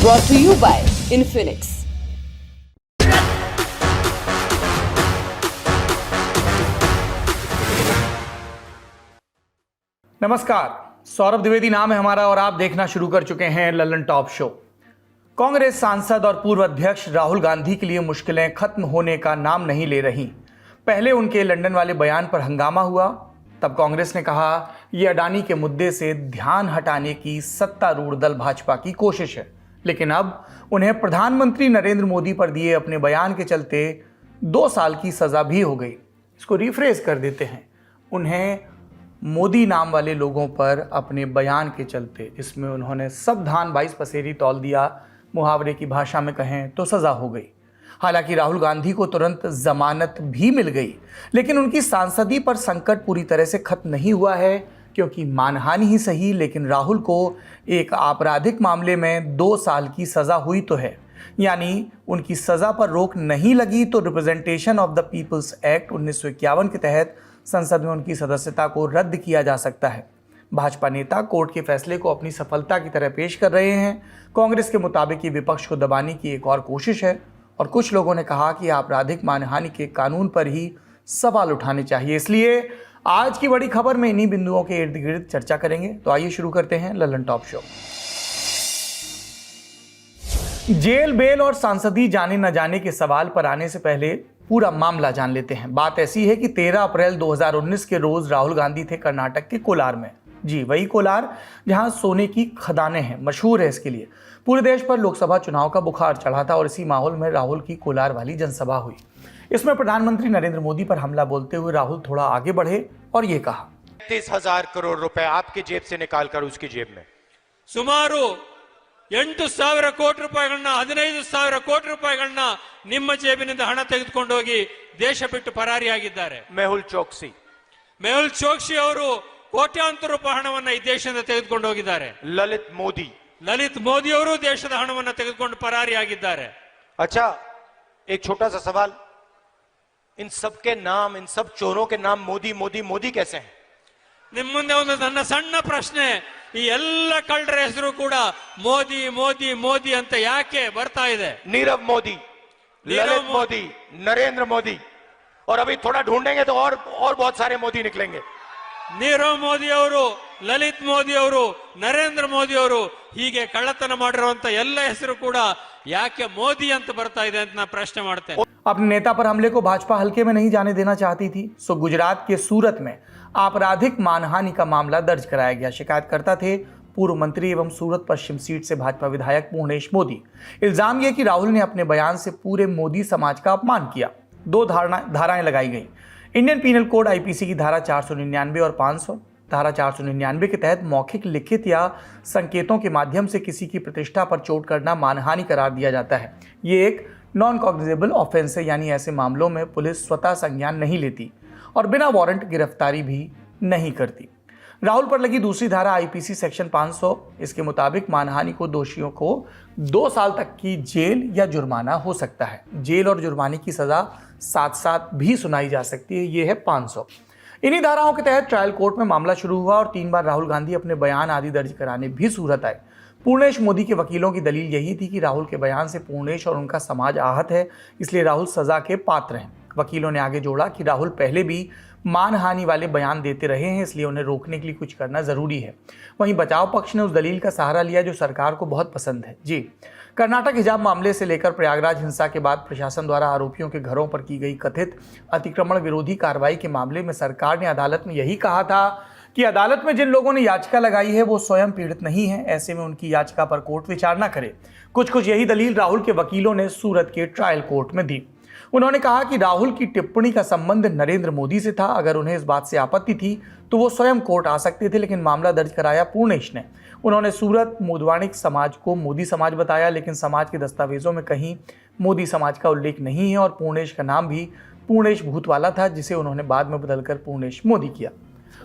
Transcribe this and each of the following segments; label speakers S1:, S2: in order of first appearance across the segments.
S1: brought to you by Infinix.
S2: नमस्कार, सौरभ द्विवेदी नाम है हमारा और आप देखना शुरू कर चुके हैं लल्लन टॉप शो। कांग्रेस सांसद और पूर्व अध्यक्ष राहुल गांधी के लिए मुश्किलें खत्म होने का नाम नहीं ले रही। पहले उनके लंदन वाले बयान पर हंगामा हुआ, तब कांग्रेस ने कहा यह अडानी के मुद्दे से ध्यान हटाने की सत्तारूढ़ दल भाजपा की कोशिश है। लेकिन अब उन्हें प्रधानमंत्री नरेंद्र मोदी पर दिए अपने बयान के चलते 2 साल की सजा भी हो गई। इसको रिफ्रेश कर देते हैं, उन्हें मोदी नाम वाले लोगों पर अपने बयान के चलते, इसमें उन्होंने सब धान 22 पसेरी तौल दिया, मुहावरे की भाषा में कहें तो सजा हो गई। हालांकि राहुल गांधी को तुरंत जमानत भी मिल गई, लेकिन उनकी सांसदी पर संकट पूरी तरह से खत्म नहीं हुआ है, क्योंकि मानहानि ही सही लेकिन राहुल को एक आपराधिक मामले में 2 साल की सजा हुई तो है। यानी उनकी सजा पर रोक नहीं लगी तो representation of the people's act 1951 के तहत संसद में उनकी सदस्यता को रद्द किया जा सकता है। भाजपा नेता कोर्ट के फैसले को अपनी सफलता की तरह पेश कर रहे हैं। कांग्रेस के मुताबिक ये विपक्ष को दबाने की एक और कोशिश है और कुछ लोगों ने कहा कि आपराधिक मानहानि के कानून पर ही सवाल उठाने चाहिए। इसलिए आज की बड़ी खबर में इन्हीं बिंदुओं के इर्द गिर्द चर्चा करेंगे। तो आइए शुरू करते हैं Lallantop show. Jail, bail और सांसदी जाने न जाने के सवाल पर आने से पहले पूरा मामला जान लेते हैं। बात ऐसी है कि 13 अप्रैल 2019 के रोज राहुल गांधी थे कर्नाटक के कोलार में। जी वही कोलार जहां सोने की खदानें हैं, मशहूर है इसके लिए। पूरे देश पर लोकसभा चुनाव का बुखार चढ़ा था और इसी माहौल में राहुल की कोलार वाली जनसभा हुई। इसमें प्रधानमंत्री नरेंद्र मोदी पर हमला बोलते हुए राहुल थोड़ा आगे बढ़े और ये कहा,
S3: 30,000 करोड़ रुपए आपकी जेब से निकालकर उसकी जेब में
S4: ಸುಮಾರು 8,000 ಕೋಟಿ ರೂಪಾಯಿಗಳನ್ನ 15,000 ಕೋಟಿ ರೂಪಾಯಿಗಳನ್ನ ನಿಮ್ಮ ಜೇಬಿನಿಂದ ಹಣ ತೆಗೆದುಕೊಂಡು ಹೋಗಿ ದೇಶ ಬಿಟ್ಟು ಪರಾರಿಯಾಗಿದ್ದಾರೆ.
S3: मेहुल चौकसी
S4: ಮೆಹುಲ್ ಚೋಕ್ಸಿ ಅವರು ಕೋಟ್ಯಾಂತರ ರೂಪಾಯಿ ಹಣವನ್ನ ಈ ದೇಶದಿಂದ ತೆಗೆದುಕೊಂಡು ಹೋಗಿದ್ದಾರೆ. ಲಲಿತ್ ಮೋದಿ ಅವರು ದೇಶದ ಹಣವನ್ನ ತೆಗೆದುಕೊಂಡು ಪರಾರಿಯಾಗಿದ್ದಾರೆ.
S3: अच्छा, एक छोटा सा सवाल, इन सब के नाम, इन सब चोरों के नाम मोदी मोदी मोदी कैसे हैं?
S4: ನಿಮ್ಮ ಮುಂದೆ ಒಂದು ನನ್ನ ಸಣ್ಣ ಪ್ರಶ್ನೆ, ಈ ಎಲ್ಲ ಕಳ್ಳರ ಹೆಸರು ಕೂಡ ಮೋದಿ ಮೋದಿ ಮೋದಿ ಅಂತ ಯಾಕೆ ಬರ್ತಾ ಇದೆ?
S3: नीरव मोदी, ललित मोदी, नरेंद्र मोदी, और अभी थोड़ा ढूंढेंगे तो और बहुत सारे मोदी निकलेंगे.
S4: ನೀರವ್ ಮೋದಿ ಅವರು, ಲಲಿತ್ ಮೋದಿ ಅವರು, ನರೇಂದ್ರ ಮೋದಿ ಅವರು, ಹೀಗೆ ಕಳ್ಳತನ ಮಾಡಿರುವಂತ ಎಲ್ಲ ಹೆಸರು ಕೂಡ ಯಾಕೆ ಮೋದಿ ಅಂತ ಬರ್ತಾ ಇದೆ ಅಂತ ನಾನು ಪ್ರಶ್ನೆ ಮಾಡ್ತೇನೆ.
S2: अपने नेता पर हमले को भाजपा हल्के में नहीं जाने देना चाहती थी, सो गुजरात के सूरत में आपराधिक मानहानि का मामला दर्ज कराया गया। शिकायतकर्ता थे पूर्व मंत्री एवं सूरत पश्चिम सीट से भाजपा विधायक पूर्णेश मोदी। इल्जाम यह कि राहुल ने अपने बयान से पूरे मोदी समाज का अपमान किया। 2 धाराएं लगाई गई। इंडियन पीनल कोड आईपीसी की धारा 499 और 500। धारा 499 के तहत मौखिक, लिखित या संकेतों के माध्यम से किसी की प्रतिष्ठा पर चोट करना मानहानि करार दिया जाता है। ये एक नॉन कॉग्निजेबल ऑफेंस है, यानी ऐसे मामलों में पुलिस स्वतः संज्ञान नहीं लेती और बिना वारंट गिरफ्तारी भी नहीं करती। राहुल पर लगी दूसरी धारा आईपीसी सेक्शन 500, इसके मुताबिक मानहानि को दोषियों को 2 साल तक की जेल या जुर्माना हो सकता है। जेल और जुर्माने की सजा साथ साथ भी सुनाई जा सकती है। ये है 500। इन्हीं धाराओं के तहत ट्रायल कोर्ट में मामला शुरू हुआ और 3 बार राहुल गांधी अपने बयान आदि दर्ज कराने भी सूरत आए। पूर्णेश मोदी के वकीलों की दलील यही थी कि राहुल के बयान से पूर्णेश और उनका समाज आहत है, इसलिए राहुल सजा के पात्र हैं। वकीलों ने आगे जोड़ा कि राहुल पहले भी मानहानि वाले बयान देते रहे हैं, इसलिए उन्हें रोकने के लिए कुछ करना जरूरी है। वहीं बचाव पक्ष ने उस दलील का सहारा लिया जो सरकार को बहुत पसंद है। जी, कर्नाटक हिजाब मामले से लेकर प्रयागराज हिंसा के बाद प्रशासन द्वारा आरोपियों के घरों पर की गई कथित अतिक्रमण विरोधी कार्रवाई के मामले में सरकार ने अदालत में यही कहा था कि अदालत में जिन लोगों ने याचिका लगाई है वो स्वयं पीड़ित नहीं है, ऐसे में उनकी याचिका पर कोर्ट विचार न करे। कुछ यही दलील राहुल के वकीलों ने सूरत के ट्रायल कोर्ट में दी। उन्होंने कहा कि राहुल की टिप्पणी का संबंध नरेंद्र मोदी से था। अगर उन्हें इस बात से आपत्ति थी तो वो स्वयं कोर्ट आ सकते थे, लेकिन मामला दर्ज कराया पूर्णेश ने। उन्होंने सूरत मोदवाणिक समाज को मोदी समाज बताया, लेकिन समाज के दस्तावेजों में कहीं मोदी समाज का उल्लेख नहीं है और पूर्णेश का नाम भी पूर्णेश भूतवाला था, जिसे उन्होंने बाद में बदलकर पूर्णेश मोदी किया।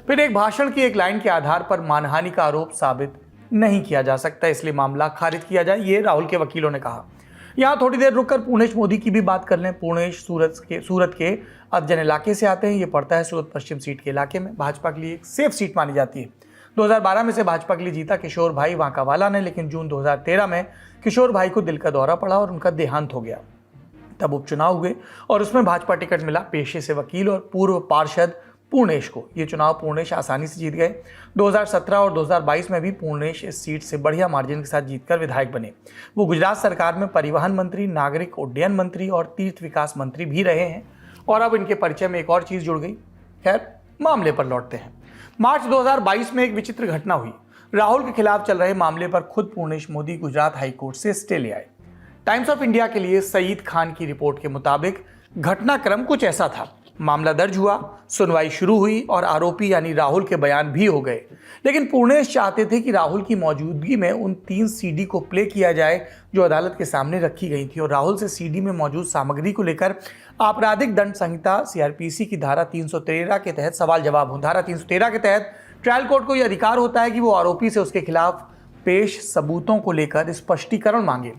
S2: फिर एक भाषण की एक लाइन के आधार पर मानहानि का आरोप साबित नहीं किया जा सकता, इसलिए मामला खारिज किया जाए, ये राहुल के वकीलों ने कहा। यहाँ थोड़ी देर रुककर पूर्णेश मोदी की भी बात कर लें। पूर्णेश सूरत के अध्ययन इलाके से आते हैं। ये पड़ता है सूरत पश्चिम सीट के इलाके में। भाजपा के लिए एक सेफ सीट मानी जाती है। 2012 में से भाजपा के लिए जीता किशोर भाई वांकावाला ने, लेकिन जून 2013 में किशोर भाई को दिल का दौरा पड़ा और उनका देहांत हो गया। तब उपचुनाव हुए और उसमें भाजपा टिकट मिला पेशे से वकील और पूर्व पार्षद पूर्णेश को। ये चुनाव पूर्णेश आसानी से जीत गए। 2017 और 2022 में भी पूर्णेश इस सीट से बढ़िया मार्जिन के साथ जीतकर विधायक बने। वो गुजरात सरकार में परिवहन मंत्री, नागरिक उड्डयन मंत्री और तीर्थ विकास मंत्री भी रहे हैं। और अब इनके परिचय में एक और चीज जुड़ गई। खैर, मामले पर लौटते हैं। मार्च 2022 में एक विचित्र घटना हुई। राहुल के खिलाफ चल रहे मामले पर खुद पूर्णेश मोदी गुजरात हाईकोर्ट से स्टे ले आए। टाइम्स ऑफ इंडिया के लिए सईद खान की रिपोर्ट के मुताबिक घटनाक्रम कुछ ऐसा था। मामला दर्ज हुआ, सुनवाई शुरू हुई और आरोपी यानी राहुल के बयान भी हो गए। लेकिन पूर्णेश चाहते थे कि राहुल की मौजूदगी में उन 3 सीडी को प्ले किया जाए जो अदालत के सामने रखी गई थी और राहुल से सीडी में मौजूद सामग्री को लेकर आपराधिक दंड संहिता सीआरपीसी की धारा 313 के तहत सवाल जवाब हो। धारा 313 के तहत ट्रायल कोर्ट को यह अधिकार होता है कि वो आरोपी से उसके खिलाफ पेश सबूतों को लेकर स्पष्टीकरण मांगे।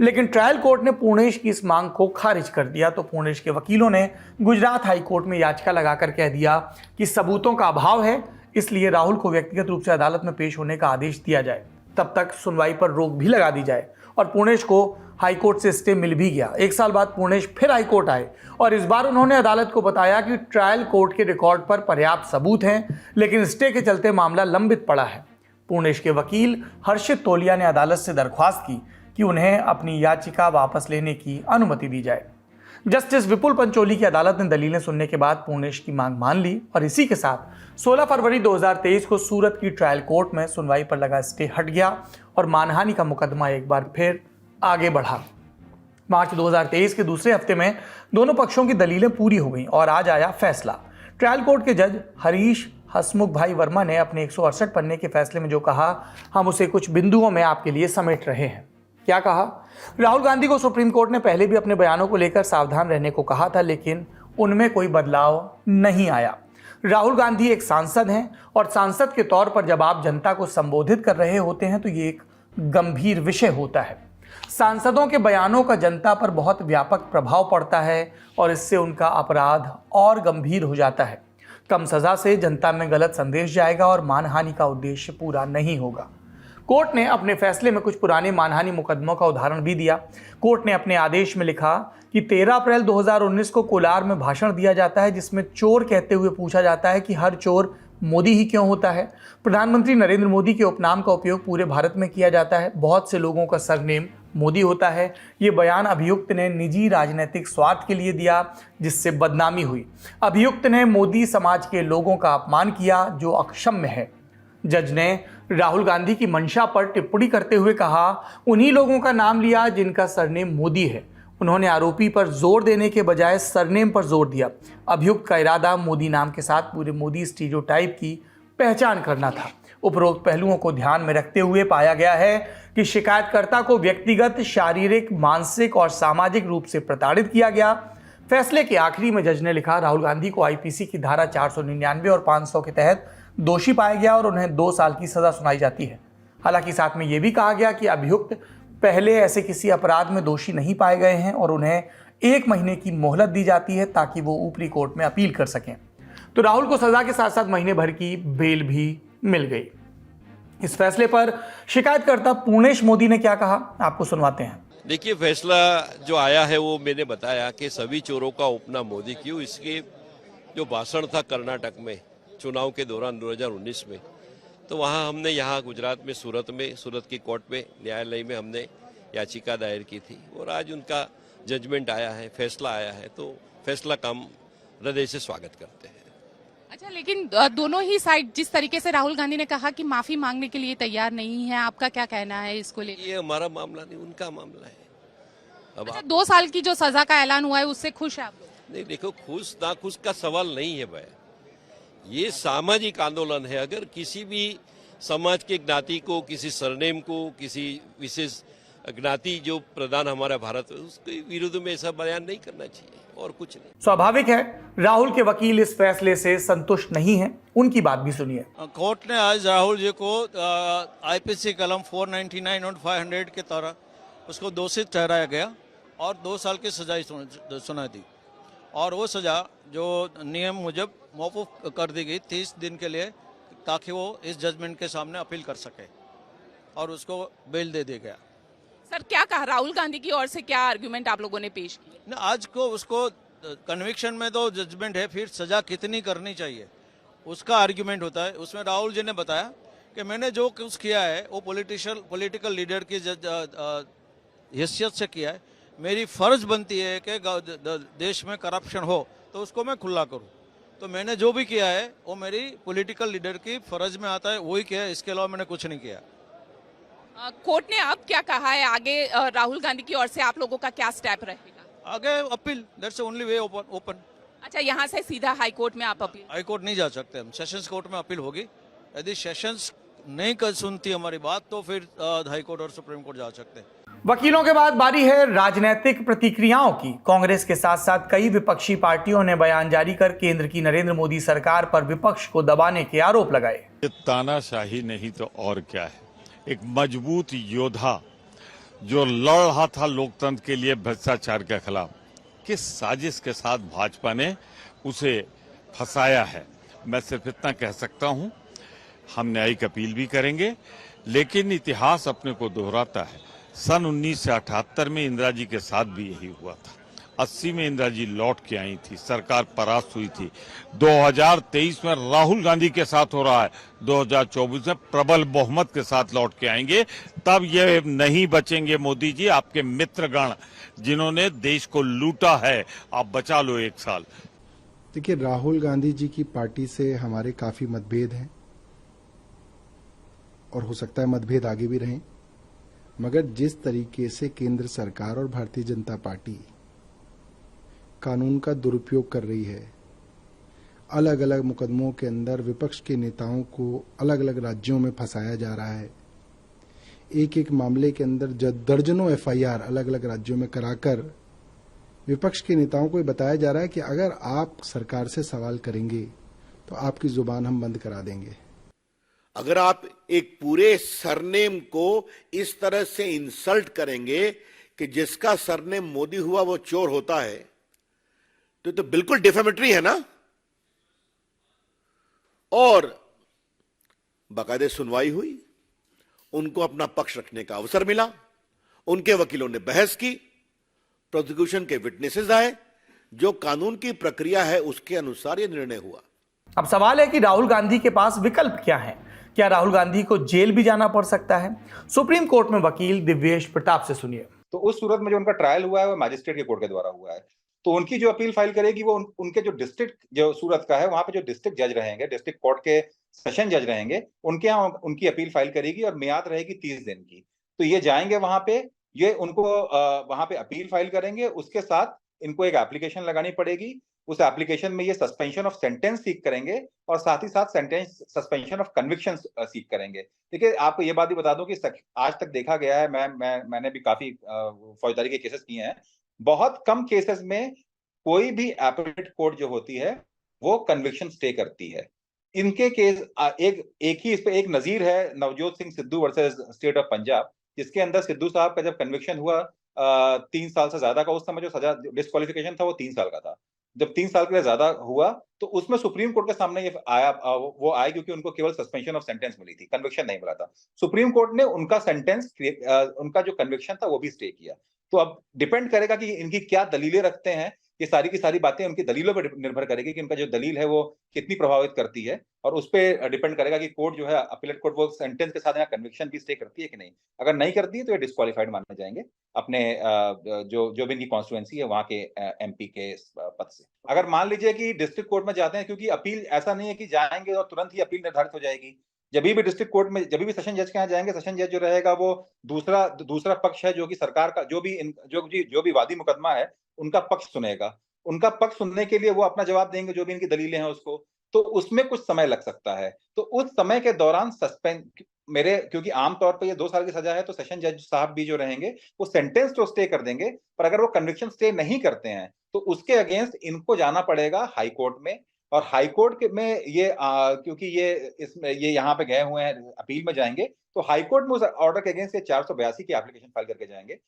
S2: लेकिन ट्रायल कोर्ट ने पूर्णेश की इस मांग को खारिज कर दिया तो पूर्णेश के वकीलों ने गुजरात हाई कोर्ट में याचिका लगाकर कह दिया कि सबूतों का अभाव है, इसलिए राहुल को व्यक्तिगत रूप से अदालत में पेश होने का आदेश दिया जाए, तब तक सुनवाई पर रोक भी लगा दी जाए। और पूर्णेश को हाईकोर्ट से स्टे मिल भी गया। 1 साल बाद पूर्णेश फिर हाईकोर्ट आए और इस बार उन्होंने अदालत को बताया कि ट्रायल कोर्ट के रिकॉर्ड पर पर्याप्त सबूत हैं, लेकिन स्टे के चलते मामला लंबित पड़ा है। पूर्णेश के वकील हर्षित तोलिया ने अदालत से दरख्वास्त की कि उन्हें अपनी याचिका वापस लेने की अनुमति दी जाए। जस्टिस विपुल पंचोली की अदालत ने दलीलें सुनने के बाद पूर्णेश की मांग मान ली और इसी के साथ 16 फरवरी 2023 को सूरत की ट्रायल कोर्ट में सुनवाई पर लगा स्टे हट गया और मानहानि का मुकदमा एक बार फिर आगे बढ़ा। मार्च 2023 के दूसरे हफ्ते में दोनों पक्षों की दलीलें पूरी हो गईं और आज आया फैसला। ट्रायल कोर्ट के जज हरीश हसमुख भाई वर्मा ने अपने 168 पन्ने के फैसले में जो कहा, हम उसे कुछ बिंदुओं में आपके लिए समेट रहे हैं। क्या कहा? राहुल गांधी को सुप्रीम कोर्ट ने पहले भी अपने बयानों को लेकर सावधान रहने को कहा था, लेकिन उनमें कोई बदलाव नहीं आया। राहुल गांधी एक सांसद हैं और सांसद के तौर पर जब आप जनता को संबोधित कर रहे होते हैं तो ये एक गंभीर विषय होता है। सांसदों के बयानों का जनता पर बहुत व्यापक प्रभाव पड़ता है और इससे उनका अपराध और गंभीर हो जाता है। कम सजा से जनता में गलत संदेश जाएगा और मानहानि का उद्देश्य पूरा नहीं होगा। कोर्ट ने अपने फैसले में कुछ पुराने मानहानि मुकदमों का उदाहरण भी दिया। कोर्ट ने अपने आदेश में लिखा कि 13 अप्रैल 2019 को कोलार में भाषण दिया जाता है जिसमें चोर कहते हुए पूछा जाता है कि हर चोर मोदी ही क्यों होता है। प्रधानमंत्री नरेंद्र मोदी के उपनाम का उपयोग पूरे भारत में किया जाता है। बहुत से लोगों का सरनेम मोदी होता है। ये बयान अभियुक्त ने निजी राजनीतिक स्वार्थ के लिए दिया जिससे बदनामी हुई। अभियुक्त ने मोदी समाज के लोगों का अपमान किया जो अक्षम्य है। जज ने राहुल गांधी की मंशा पर टिप्पणी करते हुए कहा, उन्हीं लोगों का नाम लिया जिनका सरनेम मोदी है। उन्होंने आरोपी पर जोर देने के बजाय सरनेम पर जोर दिया। अभियुक्त का इरादा मोदी नाम के साथ पूरे मोदी स्टीरियोटाइप की पहचान करना था। उपरोक्त पहलुओं को ध्यान में रखते हुए पाया गया है कि शिकायतकर्ता को व्यक्तिगत, शारीरिक, मानसिक और सामाजिक रूप से प्रताड़ित किया गया। फैसले के आखिरी में जज ने लिखा, राहुल गांधी को आईपीसी की धारा 499 और 500 के तहत दोषी पाया गया और उन्हें 2 साल की सजा सुनाई जाती है। हालांकि साथ में यह भी कहा गया कि अभियुक्त पहले ऐसे किसी अपराध में दोषी नहीं पाए गए हैं और उन्हें 1 महीने की मोहलत दी जाती है ताकि वो ऊपरी कोर्ट में अपील कर सकें। तो राहुल को सजा के साथ साथ महीने भर की बेल भी मिल गई। इस फैसले पर शिकायतकर्ता पूर्णेश मोदी ने क्या कहा, आपको सुनवाते हैं।
S5: देखिए, फैसला जो आया है वो मैंने बताया कि सभी चोरों का उपनाम मोदी क्यों। इसके जो भाषण था कर्नाटक में चुनाव के दौरान 2019 में, तो वहाँ हमने यहाँ गुजरात में सूरत की कोर्ट में, न्यायालय में हमने याचिका दायर की थी और आज उनका जजमेंट आया है, फैसला आया है, तो फैसला का हम हृदय से स्वागत करते हैं।
S6: अच्छा, लेकिन दोनों ही साइड जिस तरीके से राहुल गांधी ने कहा कि माफी मांगने के लिए तैयार नहीं है, आपका क्या कहना है इसको लेकर?
S5: ये हमारा मामला नहीं, उनका मामला है। अब
S6: अच्छा, 2 साल की जो सजा का ऐलान हुआ है उससे खुश है आप लोग?
S5: नहीं, देखो, खुश ना खुश का सवाल नहीं है भाई, ये सामाजिक आंदोलन है। अगर किसी भी समाज के ज्ञाति को, किसी सरनेम को, किसी विशेष ज्ञाति जो प्रधान हमारा भारत है, उसके विरुद्ध में ऐसा बयान नहीं करना चाहिए और कुछ नहीं।
S2: स्वाभाविक है राहुल के वकील इस फैसले से संतुष्ट नहीं हैं, उनकी बात भी सुनिए।
S7: कोर्ट ने आज राहुल जी को आईपीसी कलम 499 और 500 के तहत उसको दोषी ठहराया गया और 2 साल की सजा सुनाई दी और वो सजा जो नियम मुजब मौकूफ कर दी गई 30 दिन के लिए ताकि वो इस जजमेंट के सामने अपील कर सके और उसको बेल दे दिया गया।
S6: सर क्या कहा राहुल गांधी की ओर से, क्या आर्गुमेंट आप लोगों ने पेश किए?
S7: ना आज को उसको कन्विक्शन में तो जजमेंट है, फिर सजा कितनी करनी चाहिए उसका आर्ग्यूमेंट होता है। उसमें राहुल जी ने बताया कि मैंने जो कुछ किया है वो पॉलिटिकल लीडर की हैसियत से किया है। मेरी फर्ज बनती है कि देश में करप्शन हो तो उसको मैं खुला करूं। तो मैंने जो भी किया है वो मेरी पॉलिटिकल लीडर की फर्ज में आता है, वही किया है, इसके अलावा मैंने कुछ नहीं किया।
S6: कोर्ट ने अब क्या कहा है आगे? राहुल गांधी की ओर से आप लोगों का क्या स्टेप रहेगा?
S7: आगे appeal, that's the only way open.
S6: अच्छा, यहाँ से सीधा हाई कोर्ट में आप अपील?
S7: हाई कोर्ट नहीं जा सकते हम, सेशंस कोर्ट में अपील होगी। यदि सेशंस नहीं सुनती हमारी बात तो फिर हाई कोर्ट और सुप्रीम कोर्ट जा सकते हैं।
S2: वकीलों के बाद बारी है राजनीतिक प्रतिक्रियाओं की। कांग्रेस के साथ साथ कई विपक्षी पार्टियों ने बयान जारी कर केंद्र की नरेंद्र मोदी सरकार पर विपक्ष को दबाने के आरोप लगाए।
S8: ये तानाशाही नहीं तो और क्या है। एक मजबूत योद्धा जो लड़ रहा था लोकतंत्र के लिए भ्रष्टाचार के खिलाफ, किस साजिश के साथ भाजपा ने उसे फंसाया है। मैं सिर्फ इतना कह सकता हूं, हम न्यायिक अपील भी करेंगे, लेकिन इतिहास अपने को दोहराता है। सन 1978 में इंदिरा जी के साथ भी यही हुआ था। 80 में इंदिरा जी लौट के आई थी, सरकार परास्त हुई थी। 2023 में राहुल गांधी के साथ हो रहा है, 2024 में प्रबल बहुमत के साथ लौट के आएंगे। तब ये नहीं बचेंगे मोदी जी, आपके मित्रगण जिन्होंने देश को लूटा है, आप बचा लो 1 साल।
S9: देखिए, राहुल गांधी जी की पार्टी से हमारे काफी मतभेद हैं और हो सकता है मतभेद आगे भी रहें, मगर जिस तरीके से केंद्र सरकार और भारतीय जनता पार्टी कानून का दुरुपयोग कर रही है, अलग अलग मुकदमों के अंदर विपक्ष के नेताओं को अलग अलग राज्यों में फंसाया जा रहा है, एक एक मामले के अंदर दर्जनों एफआईआर अलग अलग राज्यों में कराकर विपक्ष के नेताओं को बताया जा रहा है कि अगर आप सरकार से सवाल करेंगे तो आपकी जुबान हम बंद करा देंगे।
S10: अगर आप एक पूरे सरनेम को इस तरह से इंसल्ट करेंगे कि जिसका सरनेम मोदी हुआ वो चोर होता है, तो बिल्कुल डिफेमेटरी है ना। और बाकायदे सुनवाई हुई, उनको अपना पक्ष रखने का अवसर मिला, उनके वकीलों ने बहस की, प्रोसिक्यूशन के विटनेसेस आए, जो कानून की प्रक्रिया है उसके अनुसार यह निर्णय हुआ।
S2: अब सवाल है कि राहुल गांधी के पास विकल्प क्या है? क्या राहुल गांधी को जेल भी जाना पड़ सकता है? सुप्रीम कोर्ट में वकील दिव्येश प्रताप से सुनिए।
S11: तो उस सूरत में जो उनका ट्रायल हुआ है वो मैजिस्ट्रेट के कोर्ट के द्वारा हुआ है, तो उनकी जो अपील फाइल करेगी वो उनके जो डिस्ट्रिक्ट जो सूरत का है वहां पे जो डिस्ट्रिक्ट जज रहेंगे, डिस्ट्रिक्ट कोर्ट के सेशन जज रहेंगे, उनके यहाँ उनकी अपील फाइल करेगी और मियाद रहेगी 30 दिन की। तो ये जाएंगे वहां पे, ये उनको वहां पे अपील फाइल करेंगे, उसके साथ इनको एक एप्लीकेशन लगानी पड़ेगी। उस एप्लीकेशन में ये सस्पेंशन ऑफ सेंटेंस सीक करेंगे और साथ ही साथ सस्पेंशन ऑफ कन्विक्शन सीक करेंगे। देखिए, आपको ये बात भी बता दूं कि आज तक देखा गया है, मैंने भी काफी फौजदारी के केसेस किए हैं, बहुत कम केसेस में कोई भी एपेलेट कोर्ट जो होती है वो कन्विक्शन स्टे करती है। इनके केस एक ही इस पे एक नजीर है, Navjot Singh Sidhu versus state of Punjab, जिसके अंदर सिद्धू साहब का जब कन्विक्शन हुआ 3 साल से ज्यादा का, उस समय जो सजा डिस्क्वालिफिकेशन था वो 3 साल का था। जब 3 साल के लिए ज्यादा हुआ तो उसमें सुप्रीम कोर्ट के सामने ये आया, वो आए क्योंकि उनको केवल सस्पेंशन ऑफ सेंटेंस मिली थी, कन्विक्शन नहीं मिला था। सुप्रीम कोर्ट ने उनका सेंटेंस, उनका जो कन्विक्शन था वो भी स्टे किया। तो अब डिपेंड करेगा कि इनकी क्या दलीलें रखते हैं, ये सारी की सारी बातें उनकी दलीलों पर निर्भर करेगी कि उनका जो दलील है वो कितनी प्रभावित करती है, और उस पर डिपेंड करेगा कि कोर्ट जो है अपीलेट कोर्ट वो सेंटेंस के साथ यहाँ कन्विक्शन भी स्टे करती है कि नहीं। अगर नहीं करती है तो ये डिस्क्वालिफाइड माने जाएंगे अपने जो भी इनकी कॉन्स्टिट्यूएंसी है वहां के एमपी के पद से। अगर मान लीजिए कि डिस्ट्रिक्ट कोर्ट में जाते हैं, क्योंकि अपील ऐसा नहीं है कि जाएंगे और तुरंत ही अपील निर्धारित हो जाएगी। जब भी डिस्ट्रिक्ट कोर्ट में, जब भी सेशन जज के यहाँ जाएंगे, सेशन जज जो रहेगा वो दूसरा पक्ष है जो कि सरकार का जो भी वादी मुकदमा है उनका पक्ष सुनेगा। उनका पक्ष सुनने के लिए वो अपना जवाब देंगे, जो भी इनकी दलीलें हैं उसको, तो उसमें कुछ समय लग सकता है। तो उस समय के दौरान क्योंकि आमतौर पर ये 2 साल की सजा है, तो सेशन जज साहब भी जो रहेंगे वो सेंटेंस तो स्टे कर देंगे, पर अगर वो कन्विक्शन स्टे नहीं करते हैं तो उसके अगेंस्ट इनको जाना पड़ेगा हाई कोर्ट में। और हाई कोर्ट में ये क्योंकि ये यहाँ पे गए हुए हैं, अपील में जाएंगे, तो हाई कोर्ट में उस ऑर्डर के अगेंस्ट 482 की एप्लीकेशन फाइल करके जाएंगे।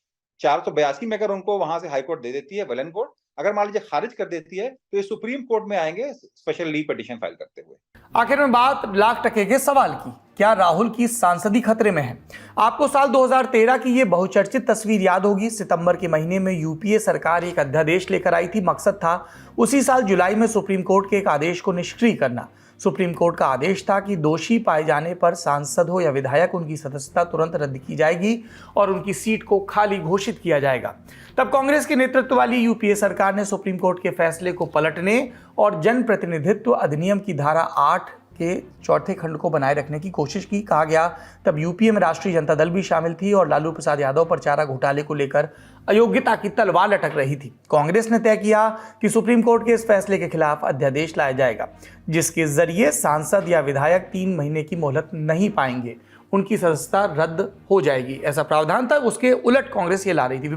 S11: 482 में अगर उनको वहां से हाईकोर्ट दे देती है, वेल एंड गुड। अगर मान लीजिए खारिज कर देती है तो ये सुप्रीम कोर्ट में आएंगे स्पेशल लीव पिटीशन फाइल करते हुए।
S2: आखिर में बात लाख टके के सवाल की, क्या राहुल की सांसदी खतरे में है? आपको साल 2013 की ये बहुचर्चित तस्वीर याद होगी। सितंबर के महीने में यूपीए सरकार एक अध्यादेश लेकर आई थी। मकसद था उसी साल जुलाई में सुप्रीम कोर्ट के एक आदेश को निष्क्रिय करना। सुप्रीम कोर्ट का आदेश था कि दोषी पाए जाने पर सांसद हो या विधायक, उनकी सदस्यता तुरंत रद्द की जाएगी और उनकी सीट को खाली घोषित किया जाएगा। तब कांग्रेस के नेतृत्व वाली यूपीए सरकार ने सुप्रीम कोर्ट के फैसले को पलटने और जनप्रतिनिधित्व अधिनियम की धारा 8 के चौथे खंड को बनाए रखने की कोशिश की। कहा गया तब यूपीए में राष्ट्रीय जनता दल भी शामिल थी और लालू प्रसाद यादव पर चारा घोटाले को लेकर अयोग्यता की तलवार लटक रही थी। कांग्रेस ने तय किया कि सुप्रीम कोर्ट के इस फैसले के खिलाफ अध्यादेश लाया जाएगा, जिसके जरिए सांसद या विधायक 3 महीने की मोहलत नहीं पाएंगे, उनकी सदस्यता रद्द हो जाएगी। ऐसा प्रावधान था। उसके उलट कांग्रेस ये ला रही थी।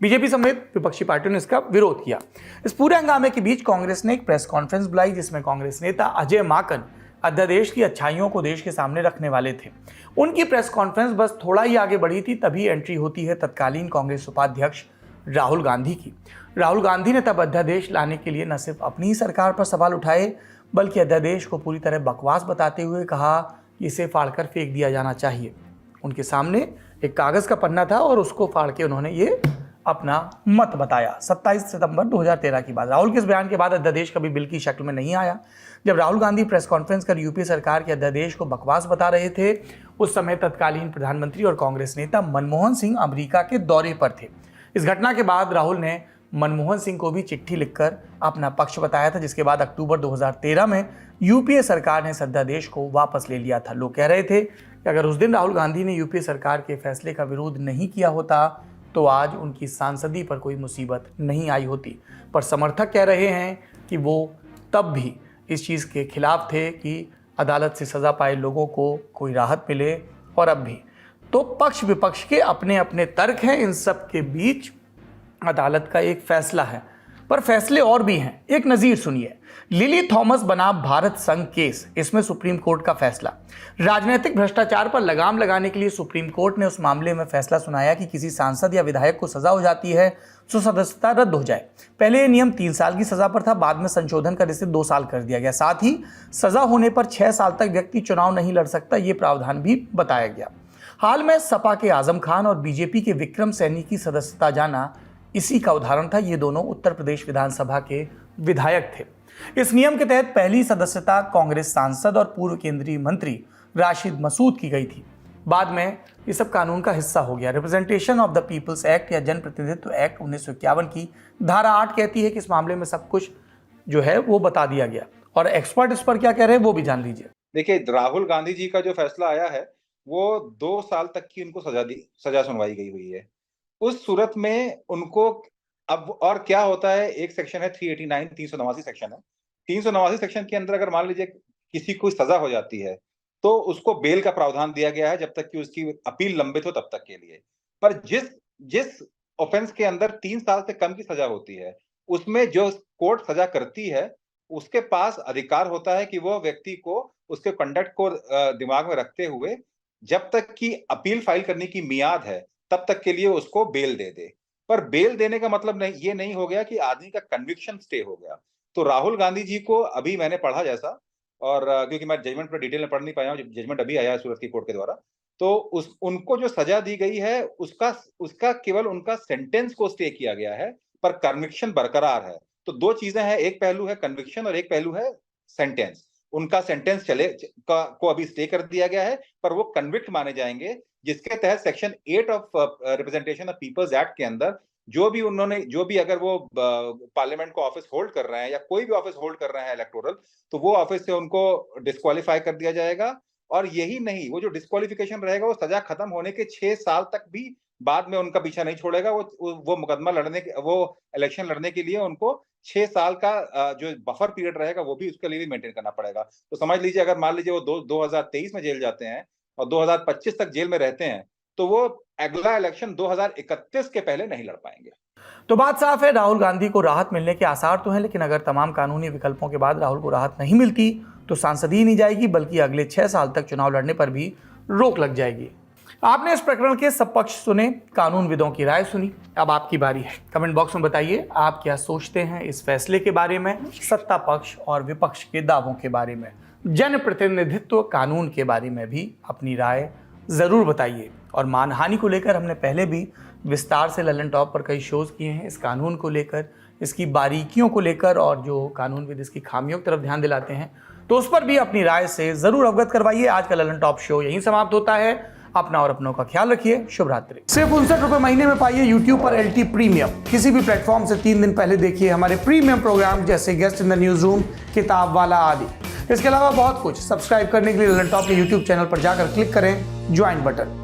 S2: बीजेपी समेत विपक्षी पार्टियों ने इसका विरोध किया। इस पूरे हंगामे के बीच कांग्रेस ने एक प्रेस कॉन्फ्रेंस बुलाई, जिसमें कांग्रेस नेता अजय माकन अध्यादेश की अच्छाइयों को देश के सामने रखने वाले थे। उनकी प्रेस कॉन्फ्रेंस बस थोड़ा ही आगे बढ़ी थी, तभी एंट्री होती है तत्कालीन कांग्रेस उपाध्यक्ष राहुल गांधी की। राहुल गांधी ने तब अध्यादेश लाने के लिए न सिर्फ अपनी ही सरकार पर सवाल उठाए, बल्कि अध्यादेश को पूरी तरह बकवास बताते हुए कहा कि इसे फाड़कर फेंक दिया जाना चाहिए। उनके सामने एक कागज का पन्ना था और उसको फाड़ के उन्होंने ये अपना मत बताया। 27 सितंबर 2013 की बात। राहुल के इस बयान के बाद अध्यादेश कभी बिल की शक्ल में नहीं आया। जब राहुल गांधी प्रेस कॉन्फ्रेंस कर यूपी सरकार के अध्यादेश को बकवास बता रहे थे, उस समय तत्कालीन प्रधानमंत्री और कांग्रेस नेता मनमोहन सिंह अमेरिका के दौरे पर थे। इस घटना के बाद राहुल ने मनमोहन सिंह को भी चिट्ठी लिखकर अपना पक्ष बताया था, जिसके बाद अक्टूबर 2013 में यूपीए सरकार ने इस अध्यादेश को वापस ले लिया था। लोग कह रहे थे कि अगर उस दिन राहुल गांधी ने यूपीए सरकार के फैसले का विरोध नहीं किया होता तो आज उनकी सांसदी पर कोई मुसीबत नहीं आई होती। पर समर्थक कह रहे हैं कि वो तब भी इस चीज़ के खिलाफ थे कि अदालत से सज़ा पाए लोगों को कोई राहत मिले, और अब भी। तो पक्ष विपक्ष के अपने अपने तर्क हैं। इन सब के बीच अदालत का एक फैसला है, पर फैसले और भी हैं। एक नज़ीर सुनिए। लिली थॉमस बना भारत संघ केस, इसमें सुप्रीम कोर्ट का फैसला। राजनीतिक भ्रष्टाचार पर लगाम लगाने के लिए सुप्रीम कोर्ट ने उस मामले में फैसला सुनाया कि किसी सांसद या विधायक को सजा हो जाती है तो सदस्यता रद्द हो जाए। पहले ये नियम 3 साल की सजा पर था, बाद में संशोधन कर इसे 2 साल कर दिया गया। साथ ही सजा होने पर 6 साल तक व्यक्ति चुनाव नहीं लड़ सकता, ये प्रावधान भी बताया गया। हाल में सपा के आजम खान और बीजेपी के विक्रम सैनी की सदस्यता जाना इसी का उदाहरण था। ये दोनों उत्तर प्रदेश विधानसभा के विधायक थे। इस नियम के तहत पहली सदस्यता कांग्रेस सांसद और पूर्व केंद्रीय मंत्री राशिद मसूद की गई थी। बाद में ये सब कानून का हिस्सा हो गया। Representation of the people's act या जनप्रतिनिधित्व एक्ट 1951 की धारा 8 कहती है कि इस मामले में सब कुछ जो है वो बता दिया गया। और एक्सपर्ट इस पर क्या कह रहे हैं वो भी जान लीजिए।
S11: देखिए, राहुल गांधी जी का जो फैसला आया है वो 2 साल तक की उनको सजा सुनवाई गई हुई है। उस सूरत में उनको अब और क्या होता है, एक सेक्शन है 389, 389 सेक्शन है। 389 सेक्शन के अंदर अगर मान लीजिए किसी को सजा हो जाती है तो उसको बेल का प्रावधान दिया गया है जब तक कि उसकी अपील लंबित हो तब तक के लिए। पर जिस ऑफेंस के अंदर 3 साल से कम की सजा होती है, उसमें जो कोर्ट सजा करती है उसके पास अधिकार होता है कि वो व्यक्ति को उसके कंडक्ट को दिमाग में रखते हुए जब तक कि अपील फाइल करने की मियाद है तब तक के लिए उसको बेल दे दे। पर बेल देने का मतलब ये नहीं हो गया कि आदमी का कन्विक्शन स्टे हो गया। तो राहुल गांधी जी को अभी मैंने पढ़ा जैसा, और क्योंकि मैं जजमेंट पर डिटेल में पढ़ नहीं पाया हूं, जजमेंट अभी आया है सूरत की कोर्ट के द्वारा, तो उनको जो सजा दी गई है उसका केवल उनका सेंटेंस को स्टे किया गया है, पर कन्विक्शन बरकरार है। तो 2 चीजें हैं, एक पहलू है कन्विक्शन और एक पहलू है सेंटेंस। उनका सेंटेंस को अभी स्टे कर दिया गया है, पर वो कन्विक्ट माने जाएंगे, जिसके तहत section 8 of representation of people's act के अंदर जो भी अगर वो पार्लियामेंट को ऑफिस होल्ड कर रहे हैं या कोई भी ऑफिस होल्ड कर रहे हैं इलेक्टोरल, तो वो ऑफिस से उनको डिस्क्वालीफाई कर दिया जाएगा। और यही नहीं, वो जो डिस्क्वालिफिकेशन रहेगा वो सजा खत्म होने के 6 साल तक भी बाद में उनका पीछा नहीं छोड़ेगा। वो मुकदमा वो इलेक्शन लड़ने के लिए उनको 6 साल का जो बफर पीरियड रहेगा वो भी उसके लिए भी मेंटेन करना पड़ेगा। तो समझ लीजिए, अगर मान लीजिए वो 2023 में जेल जाते हैं और 2025 तक जेल में रहते हैं, तो वो अगला इलेक्शन 2031 के पहले नहीं लड़ पाएंगे।
S2: तो बात साफ है, राहुल गांधी को राहत मिलने के आसार तो हैं, लेकिन अगर तमाम कानूनी विकल्पों के बाद राहुल को राहत नहीं मिलती तो सांसद ही नहीं जाएगी, बल्कि अगले 6 साल तक चुनाव लड़ने पर भी रोक लग जाएगी। आपने इस प्रकरण के सब पक्ष सुने, कानूनविदों की राय सुनी, अब आपकी बारी है। कमेंट बॉक्स में बताइए आप क्या सोचते हैं इस फैसले के बारे में, सत्ता पक्ष और विपक्ष के दावों के बारे में, जनप्रतिनिधित्व कानून के बारे में भी अपनी राय जरूर बताइए। और मानहानि को लेकर हमने पहले भी विस्तार से ललन टॉप पर कई शोज किए हैं, इस कानून को लेकर, इसकी बारीकियों को लेकर और जो कानूनविद इसकी खामियों की तरफ ध्यान दिलाते हैं, तो उस पर भी अपनी राय से जरूर अवगत करवाइए। आज का ललन टॉप शो यहीं समाप्त होता है। अपना और अपनों का ख्याल रखिए। शुभ रात्रि। सिर्फ 59 रुपए महीने में पाइए YouTube पर LT प्रीमियम। किसी भी प्लेटफॉर्म से 3 दिन पहले देखिए हमारे प्रीमियम प्रोग्राम जैसे guest in the news room, किताब वाला आदि। इसके अलावा बहुत कुछ। सब्सक्राइब करने के लिए ललन टॉप के YouTube चैनल पर जाकर क्लिक करें ज्वाइन बटन।